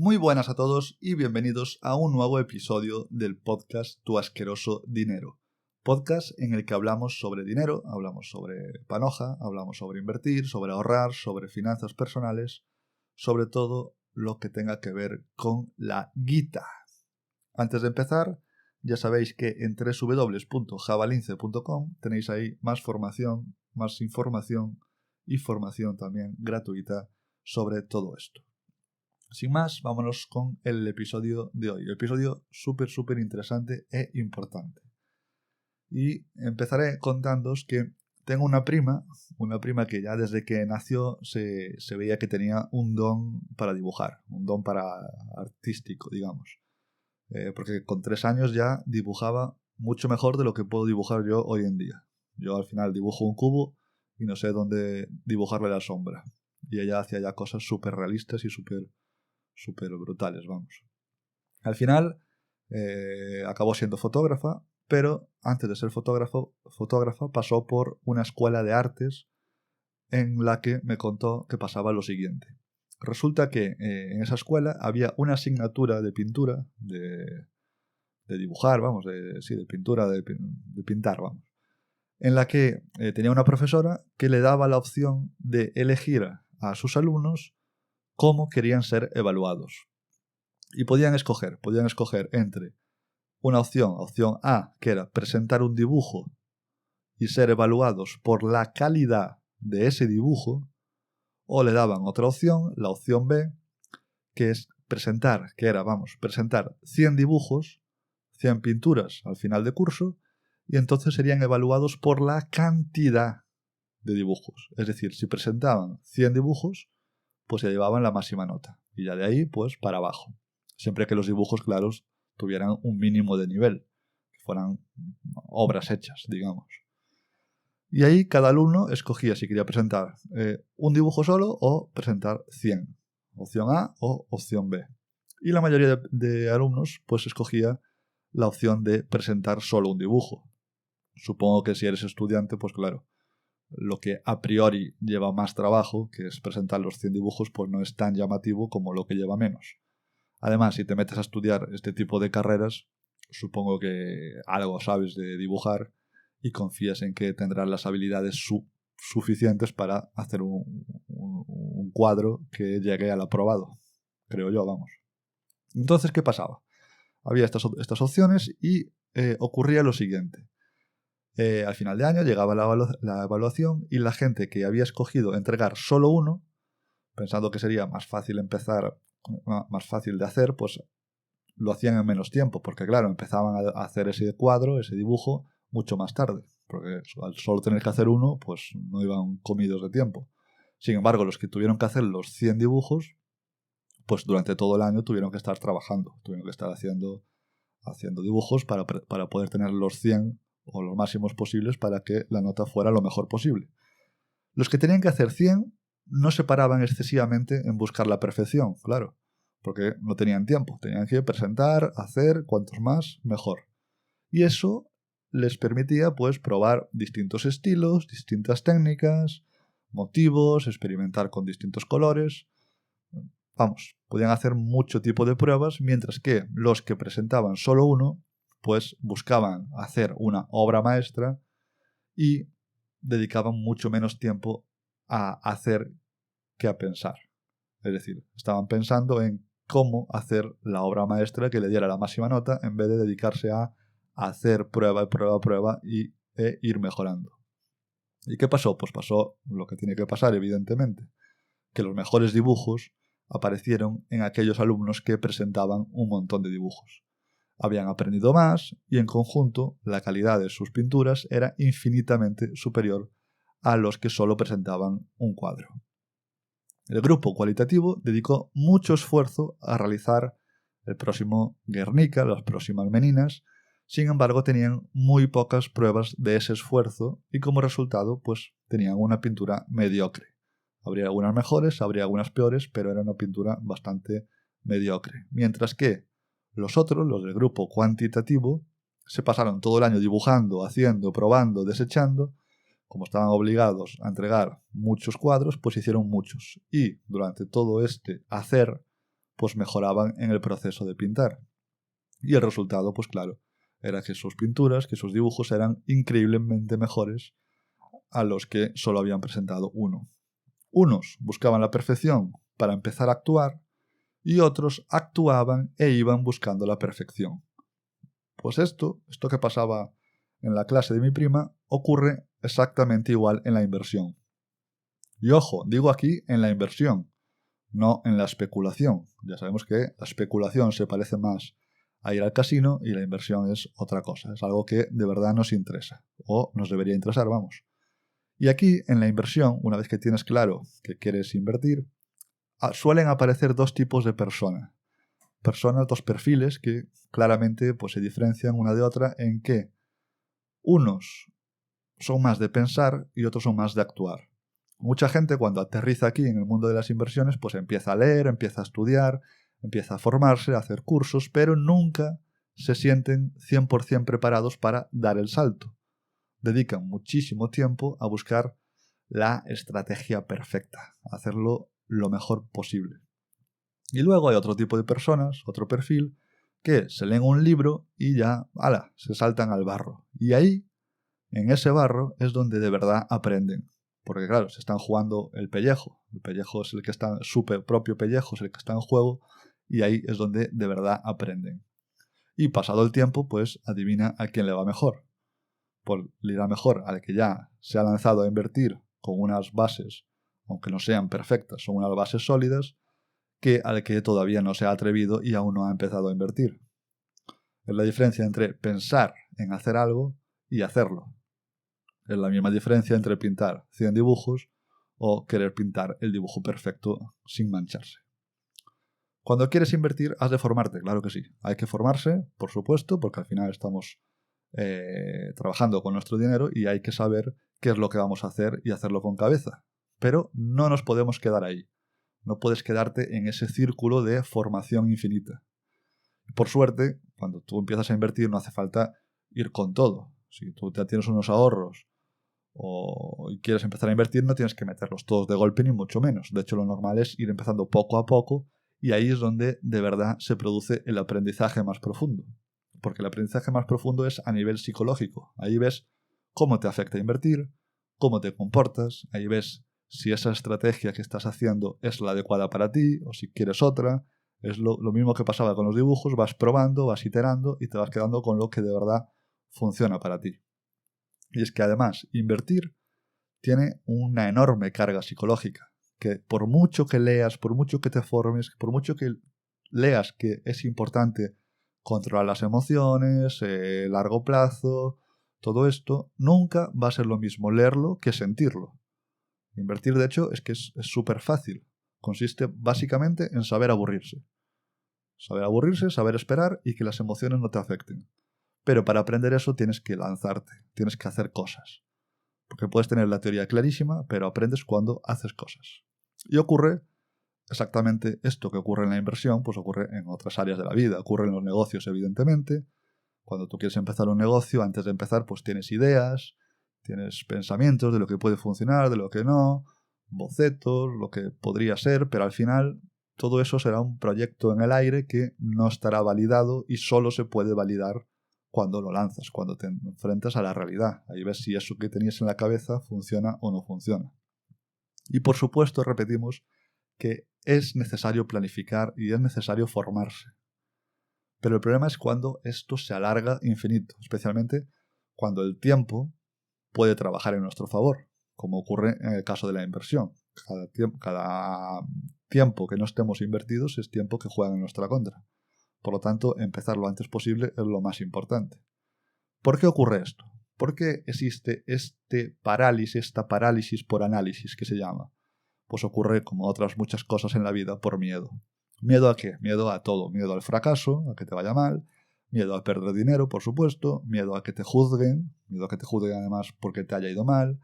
Muy buenas a todos y bienvenidos a un nuevo episodio del podcast Tu Asqueroso Dinero. Podcast en el que hablamos sobre dinero, hablamos sobre panoja, hablamos sobre invertir, sobre ahorrar, sobre finanzas personales, sobre todo lo que tenga que ver con la guita. Antes de empezar, ya sabéis que en www.javalince.com tenéis ahí más formación, más información y formación también gratuita sobre todo esto. Sin más, vámonos con el episodio de hoy. El episodio súper interesante e importante. Y empezaré contándoos que tengo una prima que ya desde que nació se veía que tenía un don para dibujar, un don para artístico, digamos. Porque con 3 años ya dibujaba mucho mejor de lo que puedo dibujar yo hoy en día. Yo al final dibujo un cubo y no sé dónde dibujarle la sombra. Y ella hacía ya cosas súper realistas y súper brutales, vamos. Al final acabó siendo fotógrafa, pero antes de ser fotógrafa pasó por una escuela de artes en la que me contó que pasaba lo siguiente. Resulta que en esa escuela había una asignatura de pintura, de dibujar, vamos, de pintura, de pintar, vamos, en la que tenía una profesora que le daba la opción de elegir a sus alumnos cómo querían ser evaluados. Y podían escoger entre una opción A, que era presentar un dibujo y ser evaluados por la calidad de ese dibujo, o le daban otra opción, la opción B, que es presentar 100 dibujos, 100 pinturas al final de curso, y entonces serían evaluados por la cantidad de dibujos. Es decir, si presentaban 100 dibujos, pues se llevaban la máxima nota. Y ya de ahí, pues para abajo. Siempre que los dibujos claros tuvieran un mínimo de nivel, que fueran obras hechas, digamos. Y ahí cada alumno escogía si quería presentar un dibujo solo o presentar 100. Opción A o opción B. Y la mayoría de alumnos pues escogía la opción de presentar solo un dibujo. Supongo que si eres estudiante, pues claro, lo que a priori lleva más trabajo, que es presentar los 100 dibujos, pues no es tan llamativo como lo que lleva menos. Además, si te metes a estudiar este tipo de carreras, supongo que algo sabes de dibujar y confías en que tendrás las habilidades suficientes para hacer un cuadro que llegue al aprobado. Creo yo, vamos. Entonces, ¿qué pasaba? Había estas opciones y ocurría lo siguiente. Al final de año llegaba la evaluación y la gente que había escogido entregar solo uno, pensando que sería más fácil más fácil de hacer, pues lo hacían en menos tiempo, porque claro, empezaban a hacer ese cuadro, ese dibujo, mucho más tarde, porque al solo tener que hacer uno, pues no iban comidos de tiempo. Sin embargo, los que tuvieron que hacer los 100 dibujos, pues durante todo el año tuvieron que estar trabajando, tuvieron que estar haciendo dibujos para poder tener los 100 o los máximos posibles para que la nota fuera lo mejor posible. Los que tenían que hacer 100 no se paraban excesivamente en buscar la perfección, claro, porque no tenían tiempo. Tenían que presentar, hacer, cuantos más, mejor. Y eso les permitía, pues, probar distintos estilos, distintas técnicas, motivos, experimentar con distintos colores. Vamos, podían hacer mucho tipo de pruebas, mientras que los que presentaban solo uno, pues buscaban hacer una obra maestra y dedicaban mucho menos tiempo a hacer que a pensar. Es decir, estaban pensando en cómo hacer la obra maestra que le diera la máxima nota en vez de dedicarse a hacer prueba e ir mejorando. ¿Y qué pasó? Pues pasó lo que tiene que pasar, evidentemente, que los mejores dibujos aparecieron en aquellos alumnos que presentaban un montón de dibujos. Habían aprendido más y en conjunto la calidad de sus pinturas era infinitamente superior a los que solo presentaban un cuadro. El grupo cualitativo dedicó mucho esfuerzo a realizar el próximo Guernica, las próximas Meninas. Sin embargo, tenían muy pocas pruebas de ese esfuerzo y como resultado, pues tenían una pintura mediocre. Habría algunas mejores, habría algunas peores, pero era una pintura bastante mediocre. Mientras que los otros, los del grupo cuantitativo, se pasaron todo el año dibujando, haciendo, probando, desechando. Como estaban obligados a entregar muchos cuadros, pues hicieron muchos. Y durante todo este hacer, pues mejoraban en el proceso de pintar. Y el resultado, pues claro, era que sus pinturas, que sus dibujos eran increíblemente mejores a los que solo habían presentado uno. Unos buscaban la perfección para empezar a actuar y otros actuaban e iban buscando la perfección. Pues esto que pasaba en la clase de mi prima, ocurre exactamente igual en la inversión. Y ojo, digo aquí en la inversión, no en la especulación. Ya sabemos que la especulación se parece más a ir al casino y la inversión es otra cosa, es algo que de verdad nos interesa, o nos debería interesar, vamos. Y aquí, en la inversión, una vez que tienes claro que quieres invertir, suelen aparecer dos tipos de personas. Dos perfiles que claramente pues, se diferencian una de otra en que unos son más de pensar y otros son más de actuar. Mucha gente cuando aterriza aquí en el mundo de las inversiones pues empieza a leer, empieza a estudiar, empieza a formarse, a hacer cursos, pero nunca se sienten 100% preparados para dar el salto. Dedican muchísimo tiempo a buscar la estrategia perfecta, a hacerlo lo mejor posible. Y luego hay otro tipo de personas, otro perfil, que se leen un libro y ya, se saltan al barro. Y ahí, en ese barro, es donde de verdad aprenden. Porque claro, se están jugando el pellejo. El pellejo es el que está, su propio pellejo es el que está en juego, y ahí es donde de verdad aprenden. Y pasado el tiempo, pues adivina a quién le va mejor. Pues le irá mejor al que ya se ha lanzado a invertir con unas bases, aunque no sean perfectas, son unas bases sólidas, que al que todavía no se ha atrevido y aún no ha empezado a invertir. Es la diferencia entre pensar en hacer algo y hacerlo. Es la misma diferencia entre pintar 100 dibujos o querer pintar el dibujo perfecto sin mancharse. Cuando quieres invertir, has de formarte, claro que sí. Hay que formarse, por supuesto, porque al final estamos trabajando con nuestro dinero y hay que saber qué es lo que vamos a hacer y hacerlo con cabeza. Pero no nos podemos quedar ahí. No puedes quedarte en ese círculo de formación infinita. Por suerte, cuando tú empiezas a invertir no hace falta ir con todo. Si tú ya tienes unos ahorros o quieres empezar a invertir, no tienes que meterlos todos de golpe ni mucho menos. De hecho, lo normal es ir empezando poco a poco y ahí es donde de verdad se produce el aprendizaje más profundo. Porque el aprendizaje más profundo es a nivel psicológico. Ahí ves cómo te afecta invertir, cómo te comportas, ahí ves si esa estrategia que estás haciendo es la adecuada para ti o si quieres otra. Es lo mismo que pasaba con los dibujos, vas probando, vas iterando y te vas quedando con lo que de verdad funciona para ti. Y es que además, invertir tiene una enorme carga psicológica, que por mucho que leas, por mucho que te formes, por mucho que leas que es importante controlar las emociones, largo plazo, todo esto, nunca va a ser lo mismo leerlo que sentirlo. Invertir, de hecho, es que es súper fácil. Consiste básicamente en saber aburrirse. Saber aburrirse, saber esperar y que las emociones no te afecten. Pero para aprender eso tienes que lanzarte, tienes que hacer cosas. Porque puedes tener la teoría clarísima, pero aprendes cuando haces cosas. Y ocurre exactamente esto que ocurre en la inversión, pues ocurre en otras áreas de la vida. Ocurre en los negocios, evidentemente. Cuando tú quieres empezar un negocio, antes de empezar, pues tienes ideas, tienes pensamientos de lo que puede funcionar, de lo que no, bocetos, lo que podría ser, pero al final todo eso será un proyecto en el aire que no estará validado y solo se puede validar cuando lo lanzas, cuando te enfrentas a la realidad. Ahí ves si eso que tenías en la cabeza funciona o no funciona. Y por supuesto, repetimos, que es necesario planificar y es necesario formarse. Pero el problema es cuando esto se alarga infinito, especialmente cuando el tiempo puede trabajar en nuestro favor, como ocurre en el caso de la inversión. Cada tiempo que no estemos invertidos es tiempo que juega en nuestra contra. Por lo tanto, empezar lo antes posible es lo más importante. ¿Por qué ocurre esto? ¿Por qué existe esta parálisis por análisis que se llama? Pues ocurre, como otras muchas cosas en la vida, por miedo. ¿Miedo a qué? Miedo a todo. Miedo al fracaso, a que te vaya mal. Miedo a perder dinero, por supuesto. Miedo a que te juzguen. Miedo a que te juzguen además porque te haya ido mal.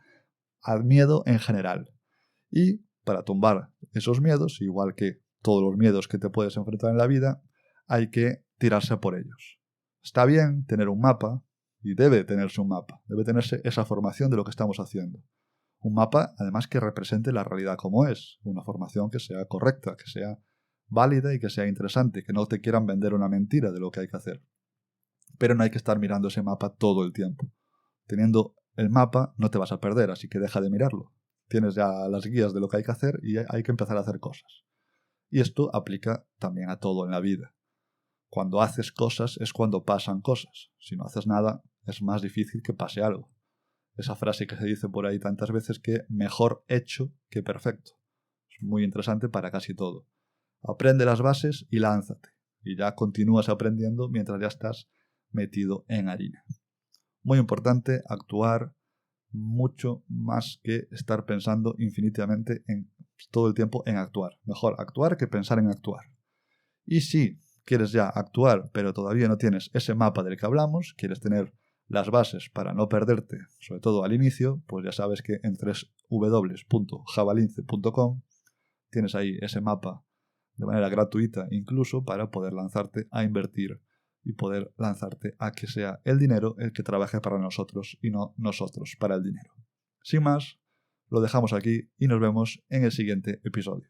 Al miedo en general. Y para tumbar esos miedos, igual que todos los miedos que te puedes enfrentar en la vida, hay que tirarse por ellos. Está bien tener un mapa, y debe tenerse un mapa. Debe tenerse esa formación de lo que estamos haciendo. Un mapa, además, que represente la realidad como es. Una formación que sea correcta, que sea válida y que sea interesante, que no te quieran vender una mentira de lo que hay que hacer. Pero no hay que estar mirando ese mapa todo el tiempo. Teniendo el mapa no te vas a perder, así que deja de mirarlo. Tienes ya las guías de lo que hay que hacer y hay que empezar a hacer cosas. Y esto aplica también a todo en la vida. Cuando haces cosas es cuando pasan cosas. Si no haces nada, es más difícil que pase algo. Esa frase que se dice por ahí tantas veces que mejor hecho que perfecto. Es muy interesante para casi todo. Aprende las bases y lánzate. Y ya continúas aprendiendo mientras ya estás metido en harina. Muy importante actuar mucho más que estar pensando infinitamente todo el tiempo en actuar. Mejor actuar que pensar en actuar. Y si quieres ya actuar, pero todavía no tienes ese mapa del que hablamos, quieres tener las bases para no perderte, sobre todo al inicio, pues ya sabes que en www.javalince.com tienes ahí ese mapa de manera gratuita incluso para poder lanzarte a invertir y poder lanzarte a que sea el dinero el que trabaje para nosotros y no nosotros para el dinero. Sin más, lo dejamos aquí y nos vemos en el siguiente episodio.